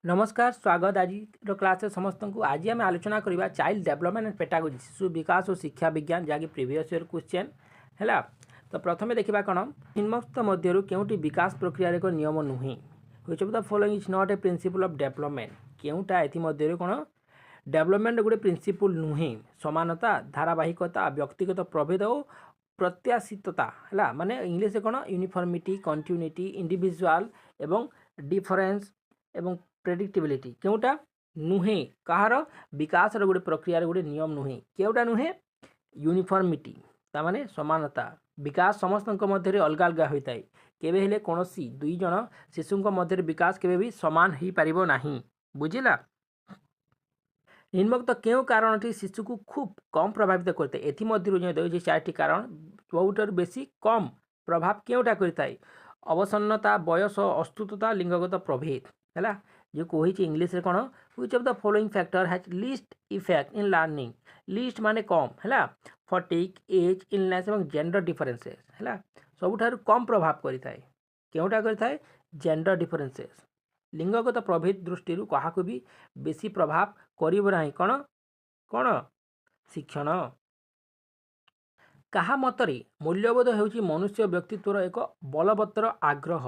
नमस्कार स्वागत आज क्लास समस्त को आज आम आलोचना करवा चाइल्ड डेवलपमेंट एंड पेडागोजी शिशु विकास और शिक्षा विज्ञान जहाँकि प्रीवियस ईयर क्वेश्चन है। तो प्रथम देखा कौन निम्नलिखित मध्य केउटी विकास प्रक्रिया एक नियम नुहे which of the following is not a principle of development केउटा एमध्य कौन डेवलपमेंट गोटे प्रिंसिपल नुहे समानता धारावाहिकता व्यक्तिगत प्रभेद और प्रत्याशितता है माने इंग्लिश कौन यूनिफॉर्मिटी कंटिन्यूटी इंडिविजुअल एवं डिफरेंस एवं प्रेडिक्टेबिलिटी केउटा नुहे कहार विकास गोटे प्रक्रिया गोटे नियम नुहे केउटा नुहे यूनिफॉर्मिटी ता माने समानता विकास समस्त मध्य अलग अलग होता है केबे हेले कोनोसी दुई जन शिशु मध्य विकास केबे भी समान हो पारिबो नाही बुझिला। निम्नलिखित क्यों कारणटी शिशु को खूब कम प्रभावित करते एथि चारटी कारण बहुत बेसी कम प्रभाव केउटा करता अवसन्नता बयस अस्तुतता लिंगगत प्रभेद है जो कही इंग्लिश रे कौन which of the following factor has least effect in learning least माने कम है फटिक एज इलनेस और जेंडर डिफरेंसेस है सबुठारु कम प्रभाव करता है केउटा करता है जेंडर डिफरेंसेस लिंगगत प्रभेद दृष्टि क्या भी बेसी प्रभाव करिबो नाही कौन कौन शिक्षण कहा मतरे मूल्यबोध हेउची मनुष्य व्यक्तित्वर एक बलवत्तर आग्रह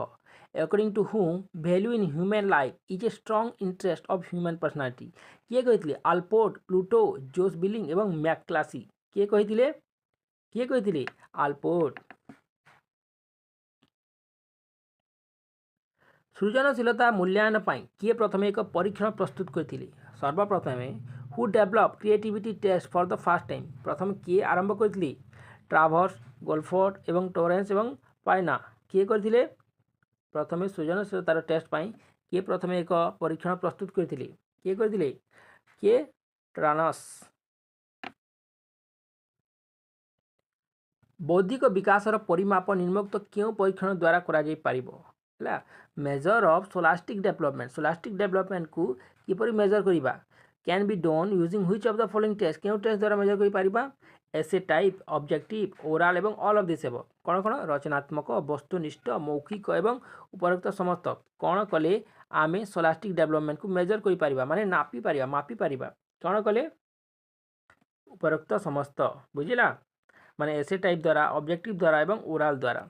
according to whom value in human life is a strong interest of human personality किए कही आल्पोर्ट प्लूटो जोस बिलिंग एवं मैक्लासी किए कही आल्पोर्ट। सृजनशीलता मूल्यांकन पाई किए प्रथम एक परीक्षण प्रस्तुत करथिले सर्वप्रथमे who develop creativity test for the first time प्रथम किए आरंभ करथिले ट्रावर्स गोल्फोर्ड एवं टोरेंस एवं पाइना किए करथिले प्रथमे सृजनशीलतार टेस्ट पाई किए प्रथमे एक परीक्षण प्रस्तुत करथिले किए ट्रानस। बौद्धिक विकासर परिमाप निम्नलिखित क्यों परीक्षण द्वारा करा जाई पारिबो है मेजर ऑफ सोलास्टिक डेवलपमेंट को किपरि मेजर करिबा can be done using which of the following test क्यों टेस्ट द्वारा मेजर करि पारिबा एसे टाइप ऑब्जेक्टिव ओराल एवं ऑल ऑफ दिस एबव कौन कौन रचनात्मक वस्तुनिष्ठ मौखिक एवं उपरोक्त समस्त कौन कले आमे सोलास्टिक डेवलपमेंट को मेजर करि पारिबा माने मापी पारिबा कौन कले उपरोक्त समस्त बुझिला माने एसे टाइप द्वारा ऑब्जेक्टिव द्वारा एवं ओराल द्वारा।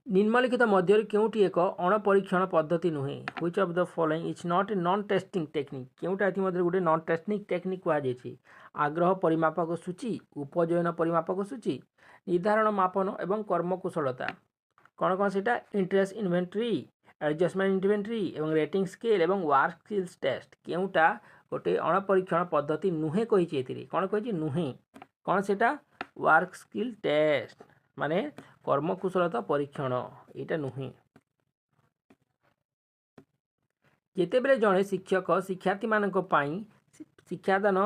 निम्नलिखित मध्य केउटी एक अणपरीक्षण पद्धति नुहे which of the following is not a non testing technique केउटा एथि मध्य गोटे नॉन टेस्टिंग टेक्निक कहा जायछि आग्रह परिमापक सूची उपजयन परिमापक सूची निर्धारण मापन एवं कर्मकुशलता कौन कौन सेटा इंटरेस्ट इन्वेंटरी एडजस्टमेंट इन्वेंटरी एवं रेटिंग स्केल एवं वर्क स्किल्स टेस्ट केउटा गोटे अणपरीक्षण पद्धति नुहे कहिछि एथिरे कौन कहिछि नुहे कौन सेटा वर्क स्किल टेस्ट माने कर्मकुशलता परीक्षण यहाँ नुहे जितेबले जड़े शिक्षक शिक्षार्थी मानक पई शिक्षादान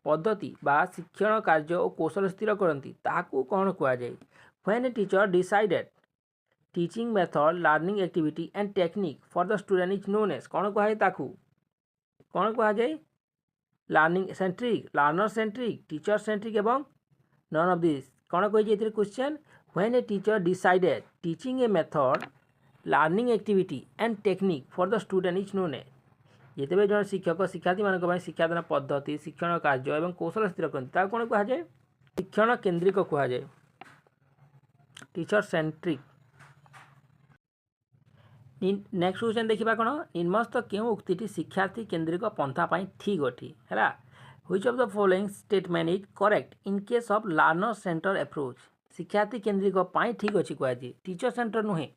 पद्धति बा शिक्षण कार्य और कौशल स्थिर करती ताकू कौन कह जाए when a teacher decided teaching method learning activity and technique for the student is known as कौन कह ताकू कौन कह जाए learning centric learner centric teacher centric एवं नन ऑफ दिस कौन कही question when a teacher decided teaching a method learning activity and technique for the student is known as जितेबले जन शिक्षक शिक्षार्थी मान शिक्षादान पद्धति शिक्षण कार्य एवं कौशल स्थिर करते कौन कह जाए शिक्षण केन्द्रिक कह जाए टीचर सेंट्रिक। नेक्स्ट क्वेश्चन देखा कौन निम्नस्थ क्यों उक्ति शिक्षार्थी केन्द्रिक पंथा ठीक अठी है which of the following statement is correct in case of learner centre approach शिक्षार्थी केन्द्रिक ठीक अच्छी कहुए टीचर सेंटर नुहे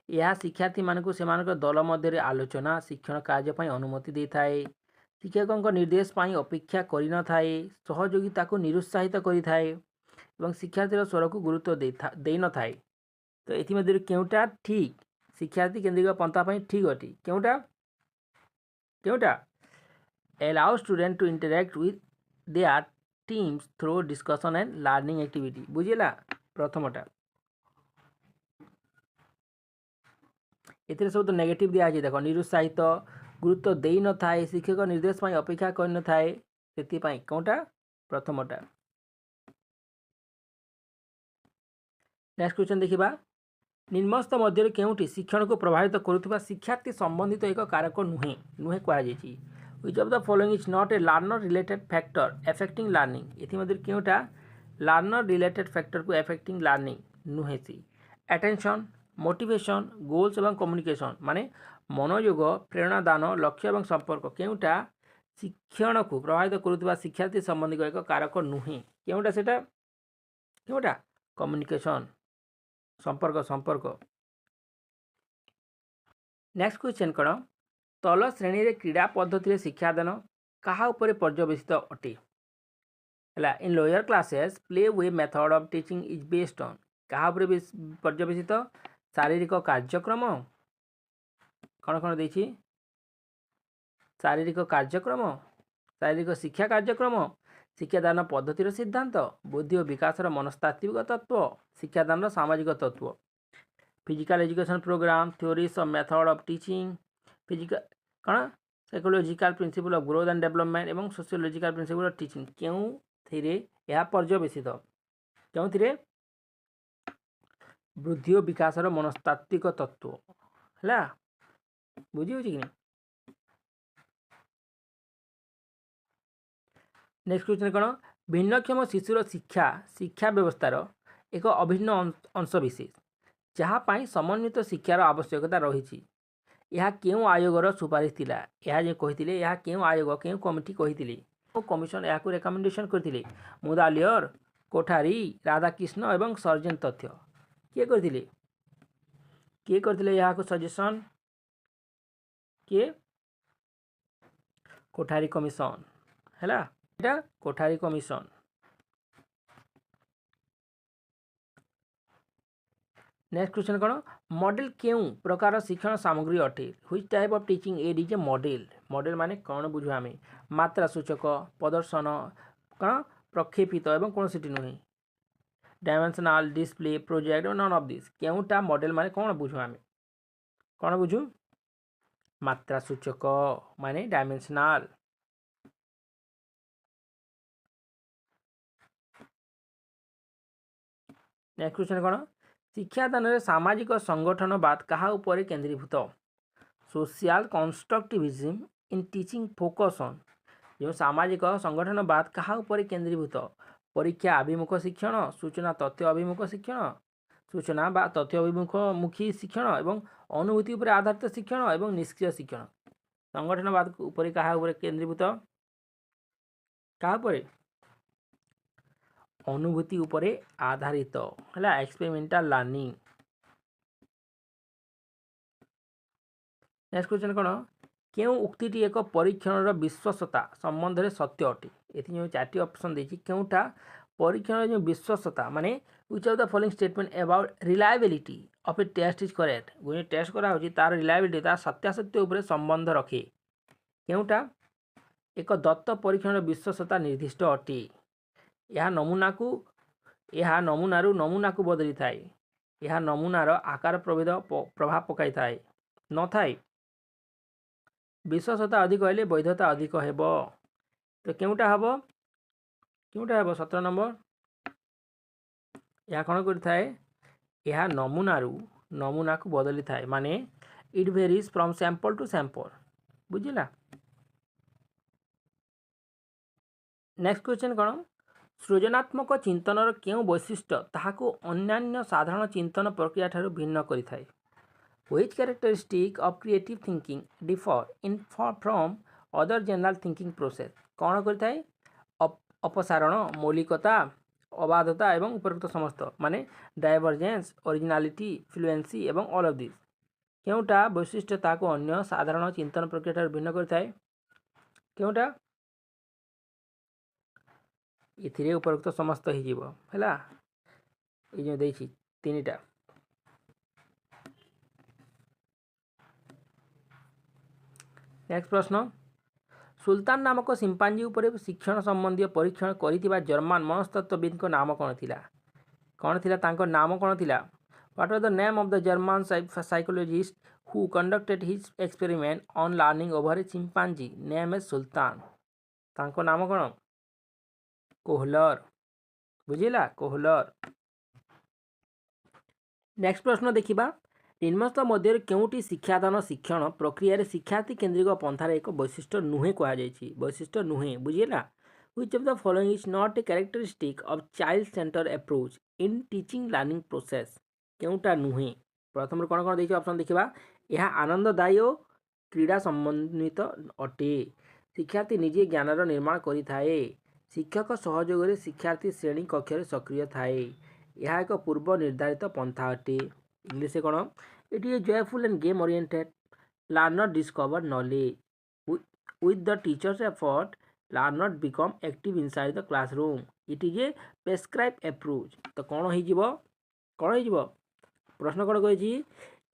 यह शिक्षार्थी मानक से दल मध्य आलोचना शिक्षण कार्य अनुमति दे थाए शिक्षकों निर्देश अपेक्षा कर सहयोगिता को निरुत्साहित कर शिक्षार्थी स्वर को गुरुत्व दे न थाए तो ये केउटा ठीक शिक्षार्थी केन्द्रिक पंथा ठीक अटी केउटा केउटा allow student to interact with their teams through discussion and learning activity बुझेला प्रथमटा एथिरे सब तो नेगेटिव दिया है देख निरुत्साहित गुरुत्व दे न थाए शिक्षक निर्देश अपेक्षा कर न थाए सेति पई कोनटा प्रथमटा। नेक्स्ट क्वेश्चन देखिबा निम्नस्थ मध्य केउटी शिक्षण को प्रभावित करुवा शिक्षार्थी संबंधित एक कारक नुहे नुहे कहुई which of the following is not a learner related factor affecting learning इतिमध्य केउटा लर्नर रिलेटेड फैक्टर को एफेक्टिंग लर्निंग नुहे सी अटेंशन मोटिवेशन गोल्स एवं कम्युनिकेशन माने मनोयोग प्रेरणादान लक्ष्य एवं संपर्क केउटा शिक्षण को प्रभावित करुवा शिक्षार्थी संबंधी एक कारक नुहे केउटा सेटा केउटा कम्युनिकेशन संपर्क संपर्क नेक्स्ट क्वेश्चन कौन तल श्रेणी रे क्रीड़ा पद्धति शिक्षादान कहा उपरे पर्यवेसित अटे है इन lower classes play way method of teaching is based on कहा उपरे पर्यवेसित शारीरिक कार्यक्रम कौन कौन देखी शारीरिक कार्यक्रम शारीरिक शिक्षा कार्यक्रम शिक्षादान पद्धतिर सिद्धांत बुद्धि और विकास मनस्तात्विक तत्व शिक्षादान सामाजिक तत्व physical education programme theories of method of teaching physical कौन psychological principle of growth and development एवं सोशियोलॉजिकल प्रिंसिपल ऑफ टीचिंग क्यों पर्यवेसित क्यों बुद्धि और विकास मनस्तात्विक तत्व है बुझी हो कि नहीं। नेक्स्ट क्वेश्चन कौन भिन्नक्षम शिशुर शिक्षा शिक्षा व्यवस्थार एक अभिन्न अंश विशेष जहाँपाई समन्वित शिक्षार आवश्यकता रही यह क्यों आयोगर सुपारिश थिला यह जे कहिथिले यह क्यों आयोग क्यों कमिटी कहिथिले कमिशन यह रेकमेंडेशन करथिले मुदालियर कोठारी राधाकृष्ण एवं सर्जन तथ्य किए करथिले यह को सजेशन किए कोठारी कमिशन है कोठारी कमिशन। नेक्स्ट क्वेश्चन कौन मॉडल क्यों प्रकार शिक्षण सामग्री अटे which type of teaching add is a model model माने कौन बुझु आमे मात्रा सूचक प्रदर्शन कौन प्रक्षेपित एवं कौन सीटी नुहे dimensional display project none of this क्योंटा मॉडल माने कौन बुझु आमे कौन बुझु मात्रा सूचक माने डायमेंशनल। नेक्स्ट क्वेश्चन कौन शिक्षादान में सामाजिक संगठनवाद कहा उपरे केंद्रीभूत social constructivism in teaching focus on जो सामाजिक संगठनवाद कहा उपरे केंद्रीभूत परीक्षा अभिमुख शिक्षण सूचना तथ्य अभिमुख शिक्षण सूचना बा तथ्य अभिमुख मुखी शिक्षण एवं अनुभूति उपरे आधारित शिक्षण एवं निष्क्रिय शिक्षण संगठनवाद उपरे कहा उपरे केंद्रीभूत कहा उपरे अनुभूति उपरे आधारित है एक्सपेरिमेंटल लर्निंग। नेक्स्ट क्वेश्चन कौन क्यों उक्ति एक परीक्षण विश्वासता संबंध में सत्य अटे ये जो 4टी ऑप्शन देखिए क्योंटा परीक्षण जो विश्वासता माने which of the following statement about reliability of a test is correct जो टेस्ट करा होची तार रिलायबिलिटी तार सत्यासत्य उपरे संबंध रखे क्योंटा एक दत्त परीक्षण विश्वासता निर्दिष्ट अटे यह नमूनारू नमूना को बदली थाए यह नमूनार आकार प्रभेद प्रभाव पकाई थाए न थाए विश्वासता अधिक हेले वैधता अधिक हेब तो क्योंटा हेब 17 नंबर यह कौन कर थाए यह नमूनारू नमूना को बदली थाए माने it varies from sample to sample बुझिला। नेक्स्ट क्वेश्चन कौन सृजनात्मक चिंतनर क्यों वैशिष्ट्य ताहाको अन्यान्य साधारण चिंतन प्रक्रिया ठारू भिन्न करिथाए which characteristic of creative thinking differ in from other general thinking process कौन करिथाए अपसारण मौलिकता अबाधता एवं उपरोक्त समस्त माने डायवर्जेंस ओरिजिनालिटी फ्लुएंसी एवं ऑल ऑफ दिस क्योंटा वैशिष्ट्य ताहाको अन्य साधारण चिंतन प्रक्रिया ठारू भिन्न करिथाए क्योंटा ये उपरोक्त समस्त है जो देखी 3टा। नेक्स्ट प्रश्न सुल्तान नामक सिंपांजी उपरे शिक्षण संबंधी परीक्षण करिथिबा जर्मन मनस्तत्वविद नाम कौन थिला तांको नाम कौन थिला what was the name of the German psychologist who conducted his experiment on learning over a chimpanzee name is Sultan तांको नाम कौन कोहलर बुझिला कोहलर। नेक्स्ट प्रश्न देखिबा निम्नस्थ मध्य केउटी शिक्षादान शिक्षण प्रक्रिया शिक्षार्थी केन्द्रिक पंथार एक वैशिष्ट्य नुहे कहुई वैशिष्ट्य नुहे बुझीला which of the following is not a characteristic of child centre approach in teaching learning process केउटा नुहे प्रथम कौन कौन देखिए ऑप्शन देखिबा यह आनंददायी और क्रीड़ा संबंधित अटे शिक्षार्थी निजे ज्ञानर निर्माण करिथाए शिक्षक सहयोग शिक्षार्थी श्रेणी कक्ष सक्रिय थाए यह एक पूर्व निर्धारित पंथा अटे इंग्लिश कौन it is joyful end game oriented learner discover knowledge with the teacher's effort learner become active inside the classroom it is a prescribed approach तो कौन हो प्रश्न कौन कही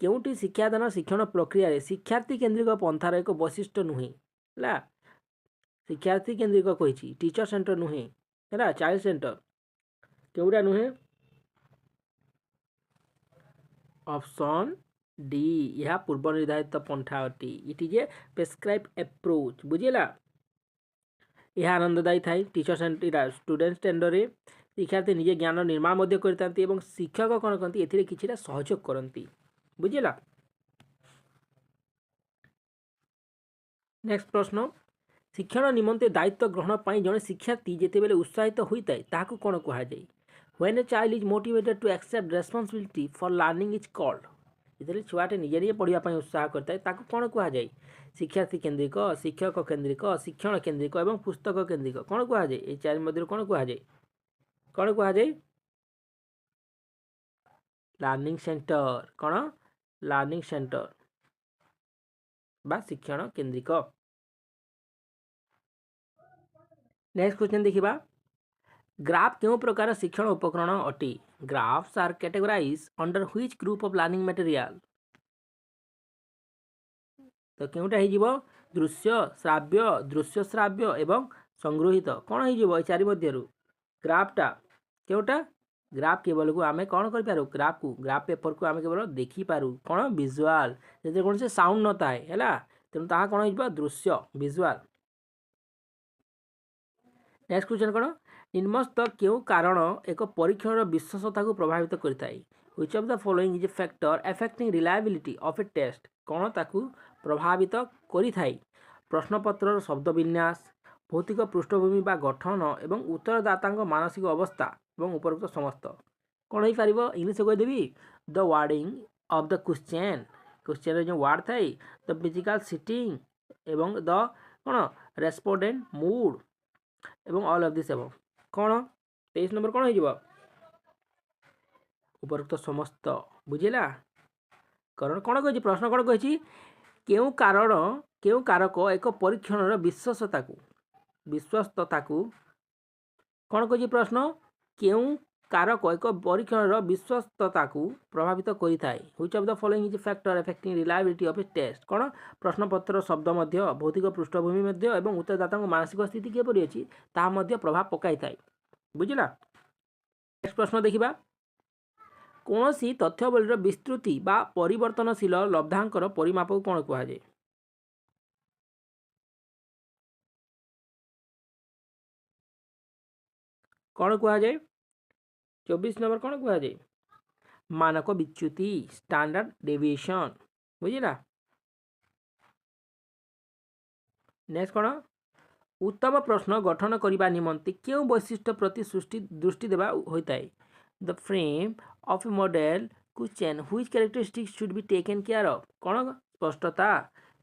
केउटी शिक्षादान शिक्षण प्रक्रिया शिक्षार्थी केन्द्रिक पंथार एक वैशिष्ट्य नुहे है शिक्षार्थी केन्द्रिक कही टीचर सेंटर नुहे है चाइल्ड सेंटर केउटा नुहे ऑप्शन डी यह पूर्व निर्धारित पंथा अटे it is a prescribe approach बुझेगा यह आनंददायी थाए टीचर सेंटर स्टूडेंट स्टैंडर्ड शिक्षार्थी निजे ज्ञान निर्माण करता शिक्षक कौन कहते एथिरे किछिटा सहयोग करती बुझेगा। नेक्स्ट प्रश्न शिक्षण निमंते दायित्व ग्रहण पर जड़े शिक्षार्थी जितेबाला उत्साहित होता है ताकू कौन कहुए when a child is motivated to accept responsibility for learning is called जिते छुआटे निजे निजे पढ़ाई उत्साह करता है ताकू कौन कहुए शिक्षार्थी केन्द्रिक शिक्षक केन्द्रिक शिक्षण केन्द्रिक और पुस्तक केन्द्रिक कौन कहुए ये चार मध्य कौन कहुए लर्निंग सेंटर कौन लर्निंग सेंटर बा शिक्षण केन्द्रिक। नेक्स्ट क्वेश्चन देखिबा ग्राफ क्यों प्रकार शिक्षण उपकरण अटे graphs are categorize under which group of learning material तो क्योंटा हो दृश्य श्राव्य एवं संगृहित कौन हो चारि मध्य ग्राफटा क्योंटा ग्राफ केवल को आम कौन कर ग्राफ पेपर को आम केवल देखिपारू कौन विजुआल जैसे कौन से साउंड न थाए है तेणु ताहा कौन हो दृश्य विजुआल। नेक्स्ट क्वेश्चन कौन निम्नस्थ क्यों कारण एक परीक्षण विश्वासता को प्रभावित करता है which of the following is a factor affecting reliability of a test कौन ताकू प्रभावित करिथाए प्रश्नपत्र शब्द विन्यास भौतिक पृष्ठभूमि बा गठन एवं उत्तरदाता मानसिक अवस्था एवं उपरोक्त समस्त कौन हो पार इंग्लिश कहदेवी the wording of the question जो वार्ड थाए द फिजिकल सिटिंग एवं द कौन रेस्पोंडेंट मूड एवं ऑल ऑफ दिस एवं कौन 23 नंबर कौन हो उपरोक्त समस्त बुझेगा कारण कौन कही प्रश्न कौन कही क्यों कारक एक परीक्षण विश्वस्तता को कौन कही प्रश्न क्यों कारक एक परीक्षण विश्वस्तता को प्रभावित करिथाए which of the following is factor affecting reliability of a test कौन प्रश्नपत्र शब्द मध्य भौतिक पृष्ठभूमि मध्य एवं उत्तरदाता मानसिक स्थिति किपरि अछि ता मध्य प्रभाव पकाई थाए बुझिला। नेक्स्ट प्रश्न देखिबा कौन सी तथ्यबलीर विस्तृति बा परिवर्तनशील लब्धांकर परिमाप को कौन कहुए कौन कहुए 24 नंबर कौन कहुए मानक विच्युति स्टैंडर्ड डेविएशन बुझिला। नेक्स्ट कौन उत्तम प्रश्न गठन करने निमंते क्यों वैशिष्ट्य प्रति दृष्टि देवा होता है the frame of A model question which characteristics should be taken care of कौन स्पष्टता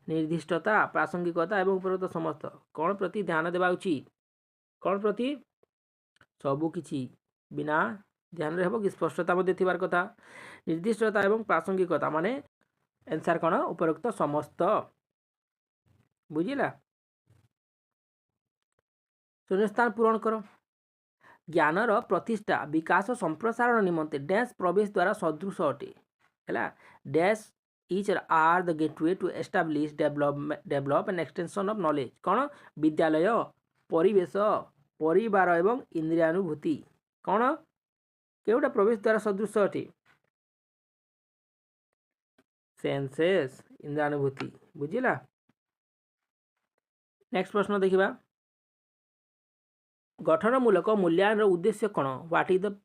निर्दिष्टता प्रासंगिकता एवं उपरोक्त समस्त कौन प्रति ध्यान देवा उचित कौन प्रति सबुकिछि बिना ध्यान रहे कि स्पष्टता मध्य थिबार कथा निर्दिष्टता एवं प्रासंगिकता माने आंसर कौन उपरोक्त समस्त बुझिला। शून्यस्थान पूरण कर ज्ञानर प्रतिष्ठा विकास संप्रसारण निमंते डैश प्रवेश द्वारा सदृश अटे है dash each are the gateway to establish develop and extension of knowledge कौन विद्यालय परिवेश परिवार एवं इंद्रियानुभूति कौन केउटा प्रवेश द्वारा सदृश अटे सेंसेस इंद्रियानुभूति बुझिला। नेक्स्ट प्रश्न देखिबा गठनमूलक मूल्यांकन उद्देश्य कौन what is the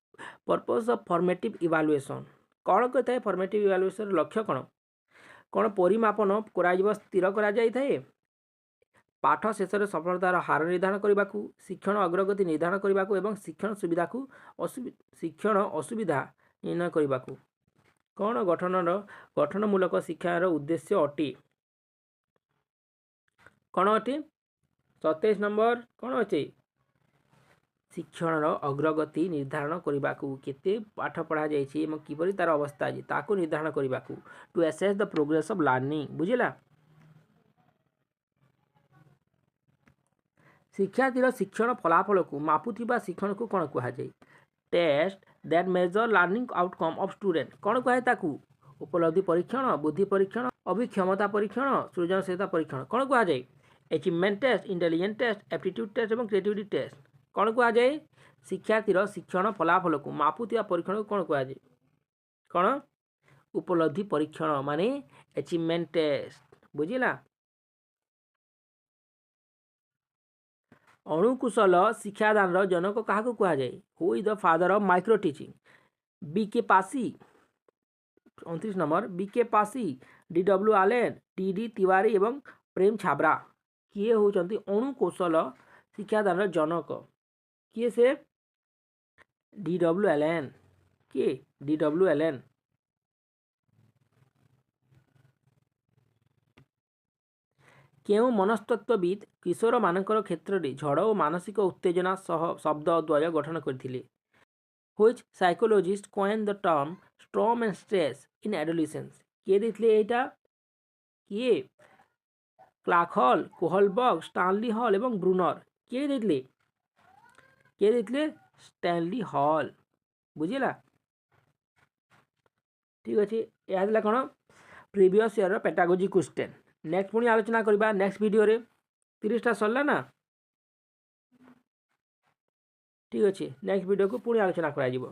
purpose of formative evaluation କ'ଣ କରିଥାଏ ଫର୍ମେଟିଭ୍ ଇଭାଲୁଏସନ୍ର ଲକ୍ଷ୍ୟ କ'ଣ? କ'ଣ ପରିମାପନ କରାଯିବ ସ୍ଥିର କରାଯାଇଥାଏ? ପାଠ ଶେଷରେ ସଫଳତାର ହାର ନିର୍ଦ୍ଧାରଣ କରିବାକୁ, ଶିକ୍ଷଣ ଅଗ୍ରଗତି ନିର୍ଦ୍ଧାରଣ କରିବାକୁ ଏବଂ ଶିକ୍ଷଣ ଅସୁବିଧା ନିର୍ଣ୍ଣୟ କରିବାକୁ। କ'ଣ ଗଠନମୂଳକ ଶିକ୍ଷାର ଉଦ୍ଦେଶ୍ୟ ଅଟେ? କ'ଣ ଅଟେ? 27 ନମ୍ବର କ'ଣ ଅଛି? ଶିକ୍ଷଣର ଅଗ୍ରଗତି ନିର୍ଦ୍ଧାରଣ କରିବାକୁ, କେତେ ପାଠ ପଢ଼ାଯାଇଛି ଏବଂ କିପରି ତା'ର ଅବସ୍ଥା ଅଛି ତାକୁ ନିର୍ଦ୍ଧାରଣ କରିବାକୁ। To assess the progress of learning. ବୁଝିଲା? ଶିକ୍ଷାର୍ଥୀର ଶିକ୍ଷଣ ଫଳାଫଳକୁ ମାପୁଥିବା ଶିକ୍ଷଣକୁ କ'ଣ କୁହାଯାଏ? Test that measure learning outcome of student. କ'ଣ କୁହାଯାଏ ତାକୁ? ଉପଲବ୍ଧି ପରୀକ୍ଷଣ, ବୁଦ୍ଧି ପରୀକ୍ଷଣ, ଅଭିକ୍ଷମତା ପରୀକ୍ଷଣ, ସୃଜନଶୀଳତା ପରୀକ୍ଷଣ। କ'ଣ କୁହାଯାଏ? Achievement test, intelligence test, aptitude test ଏବଂ କ୍ରିଏଟିଭିଟି ଟେଷ୍ଟ। କ'ଣ କୁହାଯାଏ? ଶିକ୍ଷାର୍ଥୀର ଶିକ୍ଷଣ ଫଳାଫଳକୁ ମାପୁଥିବା ପରୀକ୍ଷଣକୁ କ'ଣ କୁହାଯାଏ? କ'ଣ? ଉପଲବ୍ଧି ପରୀକ୍ଷଣ ମାନେ ଆଚିଭମେଣ୍ଟ ଟେଷ୍ଟ। ବୁଝିଲା? ଅଣୁକୁଶଳ ଶିକ୍ଷାଦାନର ଜନକ କାହାକୁ କୁହାଯାଏ? Who is the father of micro teaching? B.K. Pasi. 29 number B.K. Pasi, D.W. Allen, D.D. Tiwari ଏବଂ ପ୍ରେମ ଛାବ୍ରା କିଏ ହେଉଛନ୍ତି ଅଣୁକୌଶଳ ଶିକ୍ଷାଦାନର ଜନକ? କିଏ ସେ? D.W. ଆଲେନ୍। କିଏ? D.W. ଆଲେନ୍। କେଉଁ ମନସ୍ତତ୍ତ୍ୱବିତ୍ କିଶୋରମାନଙ୍କର କ୍ଷେତ୍ରରେ ଝଡ଼ ଓ ମାନସିକ ଉତ୍ତେଜନା ସହ ଶବ୍ଦ ଦ୍ୱୟ ଗଠନ କରିଥିଲେ? Which psychologist coined the term storm and stress in adolescence? କିଏ ଦେଇଥିଲେ ଏଇଟା? କିଏ? Clark Hull, Kohlberg, Stanley Hall ଏବଂ ବ୍ରୁନର। କିଏ ଦେଇଥିଲେ? Stanley Hall. ବୁଝିଲା? ଠିକ୍ ଅଛି। ଏହା ଥିଲା କ'ଣ? ପ୍ରିଭିୟସ୍ ଇୟର୍ର ପେଟାଗୋଜି କ୍ୱେଶ୍ଚେନ୍। ନେକ୍ସଟ ପୁଣି ଆଲୋଚନା କରିବା ନେକ୍ସଟ ଭିଡ଼ିଓରେ। 30ଟା ସରିଲା ନା? ଠିକ୍ ଅଛି। ନେକ୍ସଟ ଭିଡ଼ିଓକୁ ପୁଣି ଆଲୋଚନା କରାଯିବ।